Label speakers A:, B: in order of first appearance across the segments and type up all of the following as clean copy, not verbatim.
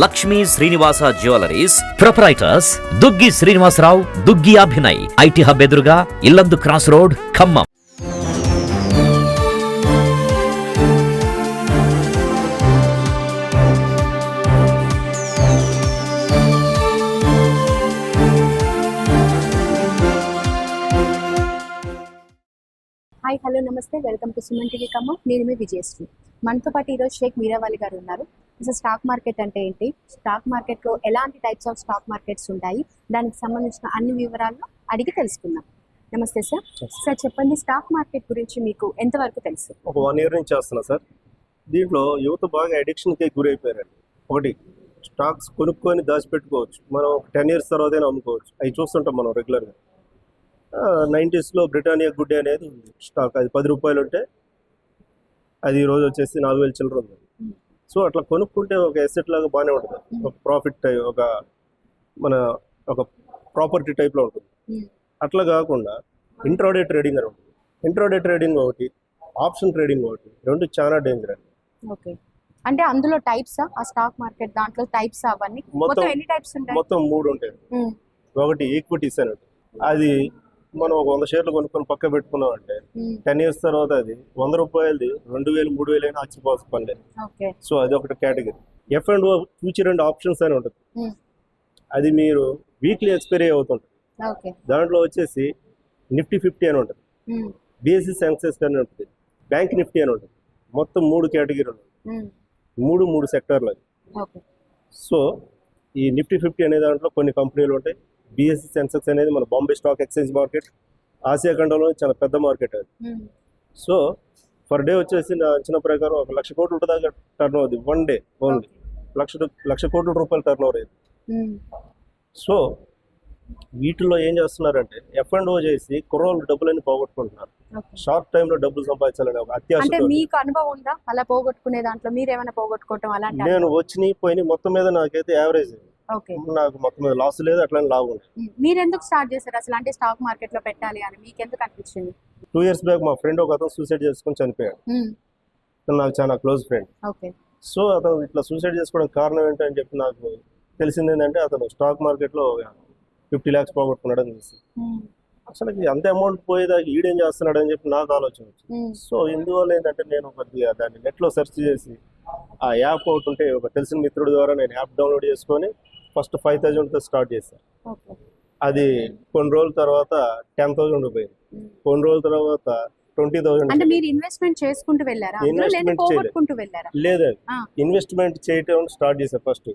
A: Lakshmi Srinivasa jewellers proprietors Duggi Srinivasa Rao, Duggi Abhinay, IT hub ఎదురుగా Yellandu cross road, Khammam.
B: Hi, hello, నమస్తే, welcome to Suman TV Khammam. నేను మీ విజయశ్రీ. మనతో పాటు ఈరోజు షేక్ మీరావాలి గారు ఉన్నారు. అసలు స్టాక్ మార్కెట్ అంటే ఏంటి, స్టాక్ మార్కెట్లో ఎలాంటి టైప్స్ ఆఫ్ స్టాక్ మార్కెట్స్ ఉంటాయి, దానికి సంబంధించిన అన్ని వివరాలను అడిగి తెలుసుకుందాం. నమస్తే సార్. సార్ చెప్పండి, స్టాక్ మార్కెట్ గురించి మీకు ఎంతవరకు తెలుసు?
C: ఒక 1 year నుంచి చేస్తున్నా సార్. దీంట్లో యువత బాగా అడిక్షన్కి గురైపోయారండి. ఒకటి, స్టాక్స్ కొనుక్కొని దాచిపెట్టుకోవచ్చు, మనం 10 years తర్వాతైనా అమ్ముకోవచ్చు. అవి చూస్తుంటాం మనం రెగ్యులర్గా. 90s బ్రిటానియా గుడ్ డే అనేది ఉంది స్టాక్. అది 10 రూపాయలు ఉంటే అది ఈరోజు వచ్చేసి 4,000 చిల్లర ఉంది. సో అట్లా కొనుక్కుంటే ఒక ఎసెట్ లాగా బాగానే ఉంటుంది, ఒక ప్రాఫిట్ టైప్, ఒక ప్రాపర్టీ టైప్లో ఉంటుంది. అట్లా కాకుండా ఇంట్రాడే ట్రేడింగ్ అని ఉంటుంది. ఇంట్రాడే ట్రేడింగ్ ఒకటి, ఆప్షన్ ట్రేడింగ్ ఒకటి, రెండు చాలా డేంజర్ అండి.
B: ఓకే, అంటే అందులో టైప్స్, ఆ స్టాక్ మార్కెట్ దాంట్లో టైప్స్ అవన్నీ మొత్తం ఎన్ని టైప్స్ ఉంటాయి?
C: మొత్తం 3 ఉంటాయి. ఒకటి ఈక్విటీస్ అని ఉంటుంది. అది మనం ఒక 100 షేర్లు కొనుక్కొని పక్క పెట్టుకున్నాం అంటే 10 years తర్వాత అది 100 రూపాయలది 2,000 3,000 అయినా ఆశ్చర్యపోవాల్సిన పని లేదు. సో అది ఒకటి category. F&O future and options అని ఉంటుంది. అది మీరు వీక్లీ ఎక్స్పైరీ అవుతుంటుంది. దాంట్లో వచ్చేసి నిఫ్టీ 50 అని ఉంటుంది, BSE సెన్సెక్స్ అని ఉంటుంది, బ్యాంక్ నిఫ్టీ అని ఉంటుంది. మొత్తం 3 కేటగిరీలు, 3 సెక్టర్లు అది. సో ఈ నిఫ్టీ 50 అనే దాంట్లో కొన్ని కంపెనీలు ఉంటాయి. BSE సెన్సెక్స్ అనేది మన Bombay stock exchange market, Asia ఖండంలో చాలా పెద్ద మార్కెట్ అది. సో పర్ డే వచ్చేసి నా అంచనా ప్రకారం 1,00,000 కోట్ల దాకా టర్న్ అవుతుంది. 1 day ఓన్లీ 1,00,000 కోట్ల రూపాయలు టర్న్ ఓవర్ అయింది. సో వీటిలో ఏం చేస్తున్నారంటే F&O చేసి కుర్రోళ్ళు డబ్బులన్నీ పోగొట్టుకుంటున్నారు. షార్ట్ టైంలో డబ్బులు సంపాదించాలని ఒక అత్యాశ.
B: మీకు అనుభవం ఉందా అలా పోగొట్టుకునే దాంట్లో? మీరు ఏమైనా పోగొట్టుకోవటం అలాంటి?
C: నేను వచ్చినాయి పోయినాయి, మొత్తం మీద నాకైతే యావరేజ్, నాకు మొత్తం మీద లాస్ లేదు, అట్లా లాభం ఉంది.
B: మీరు ఎందుకు స్టార్ట్ చేశారు అసలు, అంటే స్టాక్ మార్కెట్ లో పెట్టాలి అని మీకు ఎందుకు అనిపించింది?
C: 2 years బ్యాక్ మా ఫ్రెండ్ ఒక అతను సూసైడ్ చేసుకుని చనిపోయాడు. నాకు చాలా క్లోజ్ ఫ్రెండ్. సో అతను ఇట్లా సూసైడ్ చేసుకోవడం కారణం ఏంటని చెప్పి నాకు తెలిసింది ఏంటంటే, అతను స్టాక్ మార్కెట్ లో 50 lakhs పోగొట్టుకున్నాడు అని తెలిసి, అసలు అంత అమౌంట్ పోయేదాకా ఈడేం చేస్తున్నాడు అని చెప్పి నాకు ఆలోచన వచ్చింది. సో ఇందువల్ల ఏంటంటే నేను కొద్దిగా దాన్ని నెట్లో సెర్చ్ చేసి, ఆ యాప్ ఒకటి ఉంటే ఒక తెలిసిన మిత్రుడి ద్వారా నేను యాప్ డౌన్లోడ్ చేసుకొని ఫస్ట్ 5,000తో స్టార్ట్ చేశాను. అది కొన్ని రోజుల తర్వాత 10,000 పోయింది, కొన్ని రోజుల తర్వాత 20,000.
B: అంటే మీరు ఇన్వెస్ట్మెంట్ చేసుకుంటూ వెళ్ళారా?
C: ఇన్వెస్ట్మెంట్ చేయలేదు, లేదు, ఇన్వెస్ట్మెంట్ చేయటం స్టార్ట్ చేశాను ఫస్ట్.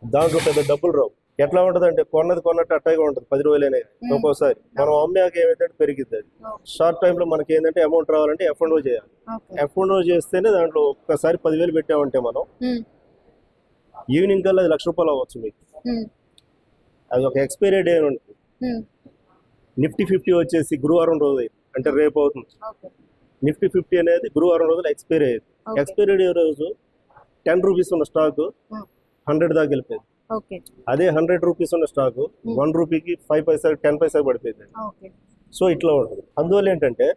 C: దాంట్లో పెద్ద డబ్బులు రావు. ఎట్లా ఉంటుంది అంటే కొన్నట్టు అట్టగా ఉంటుంది. 10,000 అనేది ఒక్కోసారి మనం అమ్మాక ఏమైతే పెరిగిద్ది. అది షార్ట్ టైంలో మనకి ఏంటంటే అమౌంట్ రావాలంటే F&O చేయాలి. F&O చేస్తేనే దాంట్లో ఒక్కసారి 10,000 పెట్టామంటే మనం ఈవినింగ్ కల్లా అది 1,00,000 రూపాయలు అవ్వచ్చు మీకు. అది ఒక ఎక్స్పైరీ డే అని ఉంటుంది. నిఫ్టీ 50 వచ్చేసి గురువారం రోజు అయింది, అంటే రేపు అవుతుంది. నిఫ్టీ 50 అనేది గురువారం రోజులు ఎక్స్పైరీ అయ్యింది. ఎక్స్పైరీ డే రోజు 10 రూపీస్ ఉన్న స్టాక్ 100 దాకా వెళ్ళిపోయింది. అదే 100 రూపీస్ ఉన్న స్టాక్ 1 రూపీకి 5 పైసా 10 పైసా పడిపోయింది. సో ఇట్లా ఉంటుంది. అందువల్ల ఏంటంటే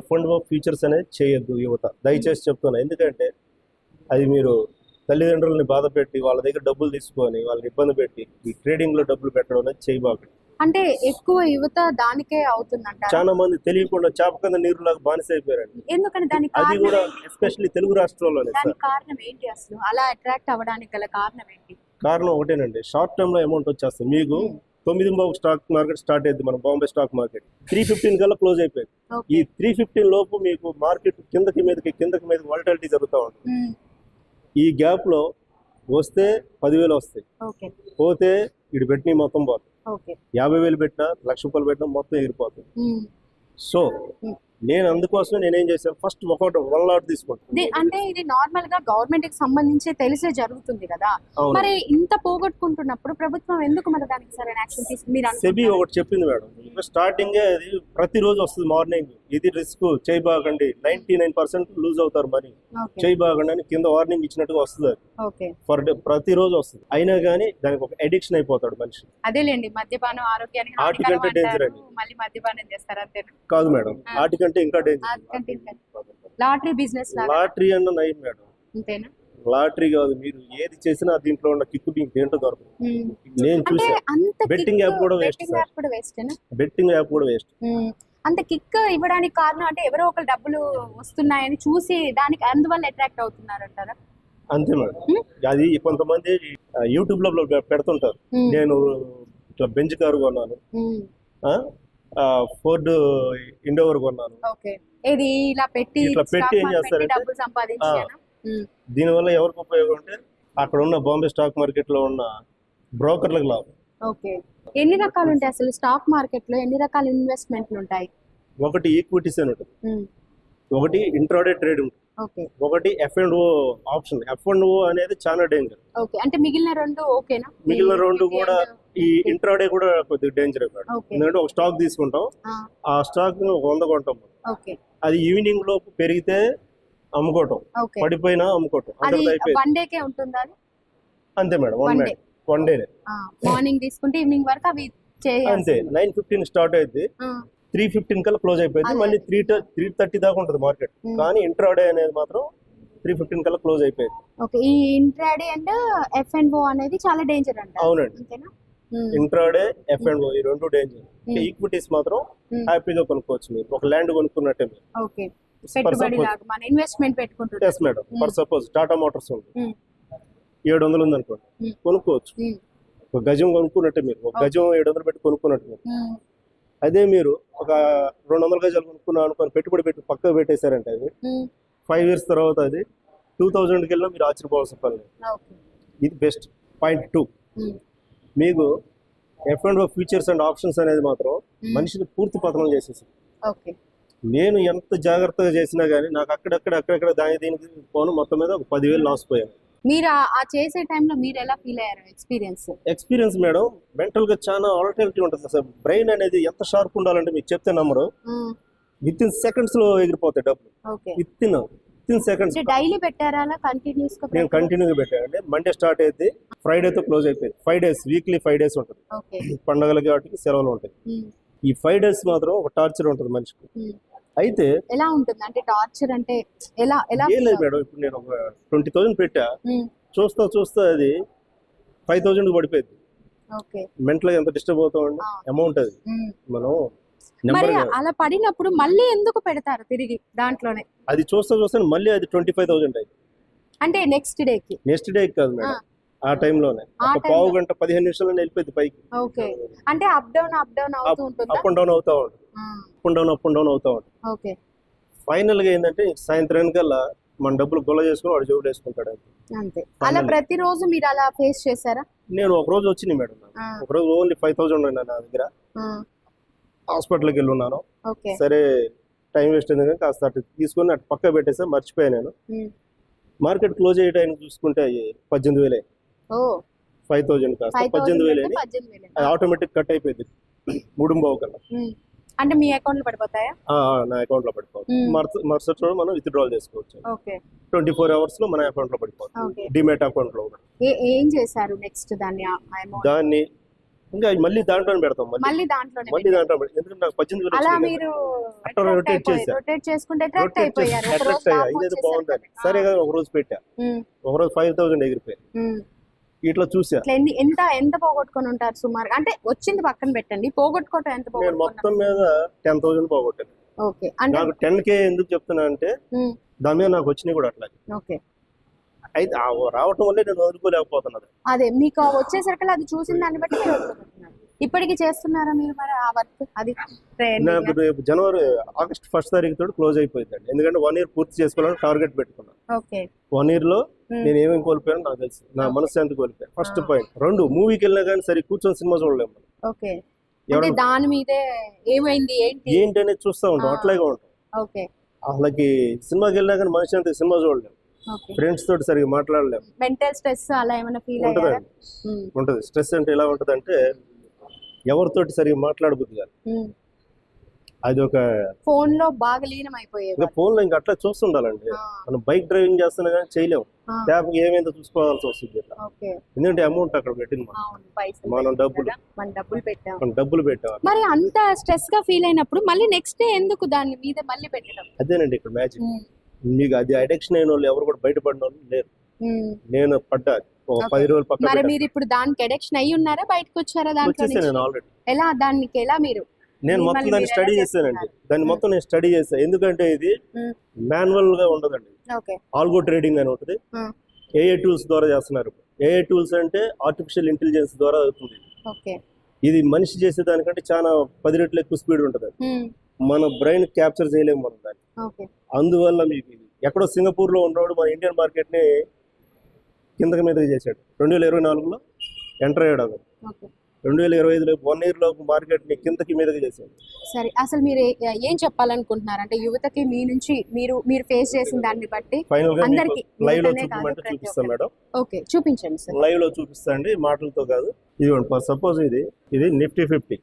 C: F&O ఫీచర్స్ అనేది చేయొద్దు యువత, దయచేసి చెప్తున్నా. ఎందుకంటే అది మీరు తల్లిదండ్రులని బాధ పెట్టి వాళ్ళ దగ్గర డబ్బులు తీసుకొని వాళ్ళని ఇబ్బంది పెట్టి ఈ ట్రేడింగ్ లో డబ్బులు పెట్టడం అనేది చేయబాకండి.
B: అంటే ఎక్కువ యువత దానికే అవుతుందంట.
C: చాలా మంది తెలియకుండా చేప కింద నీరులాగా బానిస అయిపోయారండి.
B: ఎందుకంటే
C: అది కూడా ఎస్పెషల్లీ తెలుగు రాష్ట్రాల్లోనే.
B: కారణం ఏంటి అసలు, అలా అట్రాక్ట్ అవ్వడానికి గల కారణం ఏంటి?
C: కారణం ఒకటేనండి, షార్ట్ టర్మ్ లో అమౌంట్ వచ్చేస్తుంది. మీకు 9 స్టాక్ మార్కెట్ స్టార్ట్ అయింది, మన బాంబే స్టాక్ మార్కెట్ 3:15 కల్లా క్లోజ్ అయిపోయింది. ఈ 3:15 లోపు మీకు మార్కెట్ కిందకి మీదకి వాలటాలిటీ జరుగుతూ ఉంటుంది. ఈ గ్యాప్ లో వస్తే 10,000 వస్తాయి, పోతే ఇటు పెట్టిన మొత్తం పోతుంది. 50,000 పెట్టినా 1,00,000 రూపాయలు పెట్టినా మొత్తం ఎగిరిపోతుంది. సో నేను అందుకోసం నేనేం చేశాను, ఫస్ట్ ఒకటి 1 lot తీసుకుంటాను.
B: అంటే ఇది నార్మల్ గా గవర్నమెంట్ కి సంబంధించి తెలిసే జరుగుతుంది కదా, మరి ఇంత పోగొట్టుకుంటున్నప్పుడు ప్రభుత్వం ఎందుకు మరి దానికి సరైన యాక్షన్ తీసుకుంది?
C: సెబీ ఒకటి చెప్పింది మేడం, స్టార్టింగ్ అది ప్రతిరోజు వస్తుంది మార్నింగ్, ఇది రిస్క్ చేయబాకండి, 99% లూజ్ అవుతారు మనీ, చేయబాకండి అని కింద వార్నింగ్ ఇచ్చినట్టుగా వస్తుంది. ఫర్ డే ప్రతిరోజు వస్తుంది. అయినా కానీ దానికి ఒక అడిక్షన్ అయిపోతాడు మనిషి.
B: అదేలేండి, మద్యపానం ఆరోగ్యానికి
C: వాటికంటే డేంజర్ అండి.
B: మళ్ళీ మద్యపానం చేస్తారు అంతేనా?
C: కాదు మేడం, వాటికంటే ఇంకా డేంజర్.
B: లాటరీ బిజినెస్
C: లాటరీ అన్న నయం మేడం.
B: అంతేనా?
C: లాటరీ కాదు, మీరు ఏది చేసినా దీంట్లో ఉన్న కిక్కు మీకు దేంట్లో దొరకదు. నేను
B: అంటే
C: చూసా
B: అంత
C: బెట్టింగ్ యాప్ కూడా వేస్ట్
B: బెట్టింగ్
C: సార్.
B: యాప్ కూడా వేస్టేనా?
C: బెట్టింగ్ యాప్ కూడా వేస్ట్.
B: అంత కిక్ ఇవ్వడానికి కారణం అంటే ఎవరో ఒకరు డబ్బులు వస్తున్నాయని చూసి దానికి అందువల్ల అట్రాక్ట్ అవుతున్నారు అంటారా?
C: అంతే మేడం. అది కొంతమంది యూట్యూబ్ లో పెడుతుంటారు, నేను ఇట్లా బెంచ్ కారు కొన్నాను, ఫోర్డ్ ఇండోవర్ కొన్నాను.
B: ఓకే, ఇది ఇలా పెట్టి
C: ఇట్లా పెట్టి
B: stock
C: ఏం
B: market
C: చేస్తారంటే,
B: డబ్బులు సంపాదించానా?
C: దీనివల్ల ఎవరికి ఉపయోగం అంటే అక్కడ ఉన్న బాంబే స్టాక్ మార్కెట్ లో ఉన్న బ్రోకర్లకు లాభం.
B: ఓకే, ఎన్ని రకాలు ఉంటాయి అసలు స్టాక్ మార్కెట్ లో? ఎన్ని రకాల ఇన్వెస్ట్మెంట్లు ఉంటాయి?
C: ఒకటి ఈక్విటీస్ అని ఉంటుంది,
B: ఉమ్,
C: ఒకటి ఇంట్రాడే ట్రేడ్ ఉంటుంది,
B: ఓకే
C: ఒకటి F&O ఆప్షన్. F&O అనేది చాలా డేంజర్.
B: ఓకే, అంటే మిగిలిన రెండు ఓకేనా?
C: మిగిలిన రెండు కూడా ఈ ఇంట్రాడే కూడా కొద్దిగా డేంజర్.
B: ఓకే.
C: ఎందుకంటే ఒక స్టాక్ తీసుకుంటాం, ఆ స్టాక్ ని 100 కొంటాం,
B: ఓకే
C: అది ఈవినింగ్ లోపు పెరిగితే అమ్ముకోవటం,
B: ఓకే,
C: పడిపోయినా అమ్ముకోవటం,
B: అది
C: అందరిది అయిపోయింది.
B: వన్ డేకే ఉంటుందా అది?
C: అంతే madam,
B: One day.
C: One day
B: morning తీసుకుంటే ఈవినింగ్ వరకు అవి చేయాలి.
C: అంతే. 9:15 స్టార్ట్ అయింది, 3:15 కల్లా క్లోజ్ అయిపోయింది.
B: అదే.
C: మళ్ళీ 3:30 దాకా ఉంటుంది మార్కెట్. కానీ ఇంట్రాడే అనేది మాత్రం 3:15 కల్లా క్లోజ్ అయిపోయింది.
B: ఓకే, ఈ ఇంట్రాడే అండ్ F&O అనేది చాలా డేంజర్ అంట.
C: అవునండి,
B: అంతేనా?
C: ఇంట్రాడే F&O ఈ రెండు డేంజర్. ఈక్విటీస్ మాత్రం హ్యాపీగా కొనుక్కోవచ్చు. మీరు ఒక ల్యాండ్ కొనుక్కున్నట్టే మీరు.
B: ఓకే, పెట్టుబడి లాగా మన ఇన్వెస్ట్మెంట్ పెట్టుకుంటున్నాం.
C: Yes madam. For suppose Tata Motors ఉంది, 700 ఉంది అనుకోండి, కొనుక్కోవచ్చు. ఒక గజం కొనుక్కున్నట్టే మీరు, ఒక గజం 700 పెట్టి కొనుక్కున్నట్టు మీరు. అదే మీరు ఒక 200 గజాలు కొనుక్కున్నాం అనుకోని పెట్టుబడి పెట్టి పక్కకు పెట్టేశారంటే అది 5 years తర్వాత అది 2000కి వెళ్ళినా మీరు ఆశ్చర్యపోవాల్సిన పని లేదు. ఇది బెస్ట్. పాయింట్ 2, మీకు F&O ఫ్యూచర్స్ అండ్ ఆప్షన్స్ అనేది మాత్రం మనిషిని పూర్తి పతనం చేసేసింది.
B: ఓకే,
C: నేను ఎంత జాగ్రత్తగా చేసినా కానీ నాకు అక్కడక్కడ దీనికి పోను మొత్తం మీద ఒక 10,000 లాస్ పోయాను.
B: మీరు ఆ చేసే టైంలో మీరు ఎలా ఫీల్ అయ్యారు?
C: ఎక్స్పీరియన్స్ మేడం, మెంటల్ గా చాలా ఆల్టర్నేటివ్ ఉంటుంది. అసలు బ్రెయిన్ అనేది ఎంత షార్ప్ ఉండాలంటే మీకు చెప్తే నమ్మరు, విత్ ఇన్ సెకండ్స్ లో ఎగిరిపోతాయి డబ్బులు.
B: Okay,
C: with in seconds.
B: Daily పెట్టారా కంటిన్యూస్ గా?
C: నేను కంటిన్యూగా పెట్టానండి. మండే స్టార్ట్ అయితే ఫ్రైడేతో క్లోజ్ అయిపోయింది. 5 days, వీక్లీ 5 days ఉంటుంది.
B: ఓకే,
C: పండగలకి వాటికి సెలవులు ఉంటాయి. ఈ 5 days మాత్రం ఒక టార్చర్ ఉంటుంది మనిషికి. అయితే
B: ఎలా ఉంటుంది అంటే టార్చర్ అంటే ఎలా ఎలా?
C: ఏం లేదు మేడం, ఇప్పుడు నేను ఒక 20,000 పెట్టా, చూస్తా అది 5,000 పడిపోయింది.
B: ఓకే,
C: మెంటల్ గా ఎంత డిస్టర్బ్ అవుతామండి. అమౌంట్ అది మనం
B: మరి అలా పడినప్పుడు మళ్ళీ ఎందుకు పెడతారు తిరిగి దాంట్లోనే?
C: అది చూస్తా మళ్ళీ అది 25,000 అయింది.
B: అంటే నెక్స్ట్ డే
C: కాదు మేడం, ఆ టైంలోనే ఒక పావు గంట 15 నిమిషాల్లో వెళ్ళిపోయింది పైకి.
B: ఓకే, అంటే అప్ డౌన్ అవుతూ ఉంటుంది.
C: అప్ అండ్ డౌన్ అవుతా ఉంటుంది, అప్ అండ్ డౌన్ అవుతా ఉంటుంది.
B: ఓకే,
C: ఫైనల్ గా ఏంటంటే సాయంత్రం కల్లా మన డబ్బులు గొల్ల చేసుకుని వాడు జోబులు వేసుకుంటాడు.
B: అంతే. అలా ప్రతిరోజు మీరు అలా ఫేస్ చేశారా?
C: నేను ఒక రోజు వచ్చింది మేడం, ఒక రోజు ఓన్లీ 5,000 నా దగ్గర. హాస్పిటల్కి వెళ్ళి ఉన్నాను. సరే టైం వేస్ట్ అయింది కానీ కాస్త అటు తీసుకొని అటు పక్క పెట్టేసా, మర్చిపోయా నేను. మార్కెట్ క్లోజ్ అయ్యే టైం చూసుకుంటే 18,000. 5,000 కాస్త 18,000 అది ఆటోమేటిక్ కట్ అయిపోయింది 3:15 కల్లా.
B: అంటే మీ అకౌంట్ లో పడిపోతాయా?
C: నా అకౌంట్ లో పడిపోతుంది. మరుసటి రోజు మనం విత్డ్రాల్ చేసుకోవచ్చు. 24 hours లో మన అకౌంట్ లో పడిపోతుంది, డిమాట్ అకౌంట్ లో.
B: ఏం చేశారు నెక్స్ట్ దాన్ని?
C: ఇంకా మళ్ళీ దాంట్లోనే పెడతాం, మళ్ళీ దాంట్లో. ఎందుకంటే నాకు 18,000
B: అలా మీరు రొటేట్ చేసుకుంటే అట్రాక్ట్ అయిపోయారు.
C: ఇదేదో బాగుంది, సరే కదా ఒక రోజు పెట్టా, ఒక రోజు 5,000 ఎగిరిపోయాయి. ఇట్లా చూసా.
B: ఎంత పోగొట్టుకొని ఉంటారు సుమారు? అంటే వచ్చింది పక్కన పెట్టండి, పోగొట్టుకోవటం ఎంత?
C: నేను మొత్తం మీద 10,000 పోగొట్టాను.
B: ఓకే,
C: నాకు 10K ఎందుకు చెప్తున్నా అంటే దాని మీద నాకు వచ్చినాయి కూడా అట్లా.
B: ఓకే,
C: అయితే రావటం వల్లే నేను వదులుకోలేకపోతున్నది.
B: అదే మీకు వచ్చేసరికి అది చూసిన దాన్ని బట్టి మీరు వదులుకుంటున్నారు. ఇప్పటికి చేస్తున్నారా మీరు మరి ఆ వర్క్? అది
C: నాకు రేపు ఆగస్ట్ 1st తారీఖు తోటి క్లోజ్ అయిపోయిందండి. ఎందుకంటే 1 year పూర్తి చేసుకోవాలని టార్గెట్ పెట్టుకున్నాను.
B: ఓకే,
C: 1 year లో నేను ఏమేమి కోల్పోయాను నాకు తెలుసు, నా మనశ్శాంతి కోల్పోయాను. First point. 2, మూవీకి వెళ్ళినా కానీ సరే కూర్చొని సినిమా చూడలేము.
B: ఓకే, దాని మీదే ఏమైంది ఏంటి అనేది
C: చూస్తూ ఉంటాం, అట్లాగే ఉంటాం.
B: ఓకే,
C: అసలుకి సినిమాకి వెళ్ళినా కానీ మనశ్శాంతి సినిమా చూడలేము, ఫ్రెండ్స్ తోటి సరిగ్గా మాట్లాడలేము.
B: మెంటల్ స్ట్రెస్ అలా ఏమైనా ఫీల్
C: అయ్యారా? ఉంటుంది. స్ట్రెస్ అంటే ఎలా ఉంటుంది అంటే ఎవరితోటి సరిగ్గా మాట్లాడబుద్ది కాదు. అది ఒక
B: ఫోన్ లో బాగా లీనం అయిపోయేది.
C: ఫోన్ లో ఇంకా అట్లా చూస్తుండాలండి. మనం బైక్ డ్రైవింగ్ చేస్తున్నా కానీ చేయలేము, ట్యాప్ ఏమైందో చూసుకోవాల్సి వస్తుంది. ఎందుకంటే అమౌంట్ అక్కడ పెట్టింది మనం డబ్బులు పెట్టాం.
B: మరి అంత స్ట్రెస్ గా ఫీల్ అయినప్పుడు మళ్ళీ నెక్స్ట్ డే ఎందుకు దాని మీద మళ్ళీ పెట్టడం?
C: అదేనండి ఇక్కడ మ్యాజిక్. మీకు అది అడిక్షన్ అయిన వాళ్ళు ఎవరు కూడా బయటపడిన వాళ్ళు లేరు. నేను పడ్డా ఒక
B: Okay.
C: 10 రోజులు పక్కన
B: మరి మీరు ఇప్పుడు దానికి ఎడిక్షన్ అయ్యి ఉన్నారా, బయటకు వచ్చారా దాంట్లో
C: వచ్చేసాను
B: నుంచి?
C: నేను ఆల్రెడీ.
B: ఎలా దానికి ఎలా మీరు
C: నేను మొత్తం
B: మిమ్మల్ని
C: దాన్ని
B: మీరు
C: స్టడీ
B: ఎలా
C: చేశానండి. దాన్ని మొత్తం నేను స్టడీ చేశాను. ఎందుకంటే ఇది
B: మ్మ్.
C: మాన్యువల్ గా ఉండదండి.
B: ఓకే.
C: ఆల్గో ట్రేడింగ్ అని ఉంటుంది. ఏఐ టూల్స్ ద్వారా చేస్తున్నారు. ఏఐ టూల్స్ అంటే ఆర్టిఫిషియల్ ఇంటెలిజెన్స్ ద్వారా అవుతుంది.
B: ఓకే.
C: ఇది మనిషి చేసే దానికంటే చాలా 10 రెట్లు ఎక్కువ స్పీడ్ ఉంటుంది. మన బ్రెయిన్ క్యాప్చర్ చేయలేము మనం దాన్ని.
B: ఓకే.
C: అందువల్ల మీకు ఇది ఎక్కడో సింగపూర్ లో ఉన్నవాడు మన ఇండియన్ మార్కెట్ ని కిందకి మీదకి చేశాడు. 2024లో ఎంటర్ అయ్యాడు. అది
B: ఓకే.
C: 2025లో 1 year లో మార్కెట్ ని కిందకి మీదకి చేశాడు.
B: సరే, అసలు మీరు ఏం చెప్పాలనుకుంటున్నారు అంటే యువతకి మీ నుంచి మీరు ఫేస్ చేసిన దాన్ని బట్టి
C: ఫైనల్ గా
B: అందరికి
C: లైవ్ లో
B: యువతనే కాదు,
C: చూపించమంటే
B: ప్రతి
C: చూపిస్తాను మేడం.
B: ఓకే, చూపించండి సార్.
C: లైవ్ లో చూపిస్తాండి, మాటలతో కాదు. ఇదిగోండి, ఫర్ సపోజ్ ఇది నిఫ్టీ 50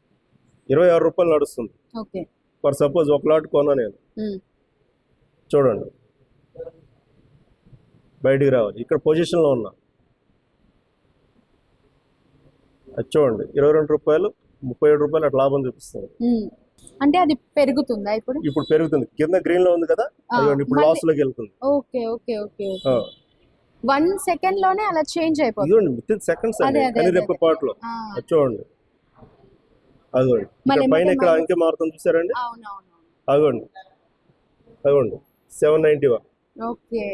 C: 26 రూపాయలు నడుస్తుంది.
B: ఓకే.
C: ఫర్ సపోజ్ ఒక లాట్ కొన్నా నేను. చూడండి, బయటికి రావాలి. ఇక్కడ పొజిషన్ లో ఉన్నా, అది చూడండి 22 రూపాయలు 37 రూపాయలు అట్లా లాభం చూపిస్తుంది.
B: అంటే అది పెరుగుతుందా ఇప్పుడు?
C: ఇప్పుడు పెరుగుతుంది. కింద గ్రీన్ లో ఉంది కదా, అదిగోండి ఇప్పుడు
B: మళ్ళీ-
C: లాస్ లోకి వెళ్తుంది.
B: Okay okay okay. 1 సెకండ్ లోనే అలా చేంజ్ అయిపోతుంది.
C: ఇదిగోండి విత్ ఇన్ సెకండ్స్ అండి,
B: అదే,
C: కానీ
B: అదే,
C: రేపు
B: అదే.
C: పాటలో అది చూడండి. అదిగోండి
B: మళ్ళీ
C: ఇక్కడ పైన
B: మళ్ళీ
C: ఇక్కడ అంకె మారుతుంది చూసారండి.
B: అవునవును.
C: అదిగోండి అదిగోండి 791.
B: ఓకే.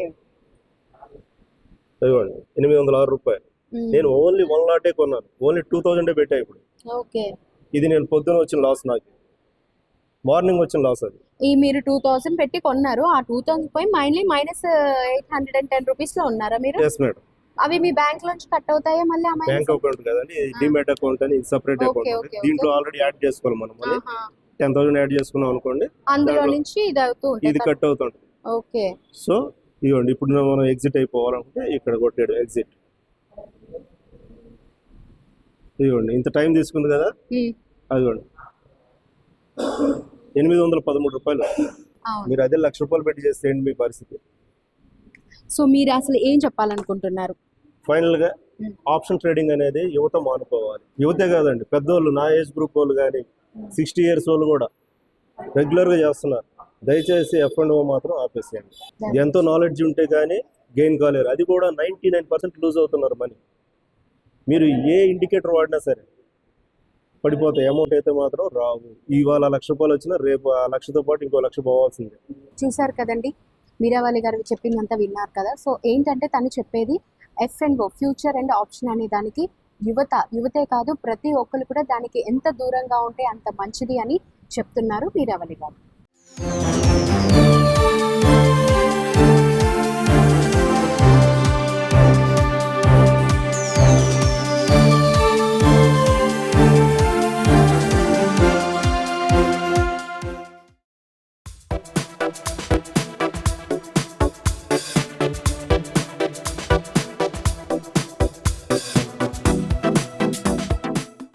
C: అదిగోండి 806 రూపాయలు. నేను ఓన్లీ 1 లాటే కొన్నాను. ఓన్లీ 2000 పెట్టా ఇప్పుడు.
B: ఓకే.
C: ఇది నేను పొద్దున వచ్చిన లాస్, నాకు మార్నింగ్ వచ్చిన లాస్. అది
B: మీరు 2000 పెట్టి కొన్నారు, ఆ 2000 పోయి మైనస్ 810 రూపీస్ లో ఉన్నారా మీరు?
C: Yes madam.
B: అవి మీ బ్యాంక్ లోంచి కట్ అవుతాయా మళ్ళీ?
C: బ్యాంక్ అకౌంట్ కదండి, డిమాట్ అకౌంట్ అని సపరేట్
B: ఓకే,
C: అకౌంట్.
B: ఓకే,
C: దీంట్లో
B: ఓకే.
C: ఆల్రెడీ యాడ్ చేసుకోవాలి మనం. 10,000 యాడ్ చేసుకున్నాం అనుకోండి,
B: అందులో
C: దాంట్లో
B: నుంచి ఇది అవుతూ
C: ఇది
B: ఉంటుంది.
C: కట్ అవుతుంది.
B: ఓకే.
C: సో ఇదిగోండి, ఇప్పుడు మనం ఎగ్జిట్ అయిపోవాలనుకుంటే ఇక్కడ కొట్టాడు ఎగ్జిట్. ఇదిగోండి ఇంత టైం తీసుకుంది కదా, అదిగోండి 813 రూపాయలు.
B: అవును.
C: మీరు అదే 1,00,000 రూపాయలు పెట్టి చేస్తే ఏంటి మీ పరిస్థితి?
B: సో మీరు అసలు ఏం చెప్పాలనుకుంటున్నారు?
C: ఫైనల్ గా ఆప్షన్ ట్రేడింగ్ అనేది యువత మానుకోవాలి. యువతే కాదండి, పెద్దోళ్ళు, నా ఏజ్ గ్రూప్ వాళ్ళు కానీ 60 years వాళ్ళు కూడా రెగ్యులర్ గా చేస్తున్నారు. దయచేసి F&O మాత్రం ఆపేసేయండి. ఎంతో నాలెడ్జ్ ఉంటే కానీ గెయిన్ కాలేరు. అది కూడా 99% లూజ్ అవుతున్నారు మనీ. మీరు ఏ ఇండికేటర్ వాడినా సరే పడిపోతాయి. అమౌంట్ అయితే మాత్రం రావు. ఇవాళ 1,00,000 రూపాయలు వచ్చినా రేపు ఆ 1,00,000తో పాటు ఇంకో 1,00,000 పోవాల్సిందే.
B: చూసారు కదండి, మీరావాలి గారు చెప్పిందంతా విన్నారు కదా. సో ఏంటంటే తను చెప్పేది F&O, ఫ్యూచర్ అండ్ ఆప్షన్ అనే దానికి యువతే కాదు ప్రతి ఒక్కరు కూడా దానికి ఎంత దూరంగా ఉంటే అంత మంచిది అని చెప్తున్నారు మీరావాలి గారు.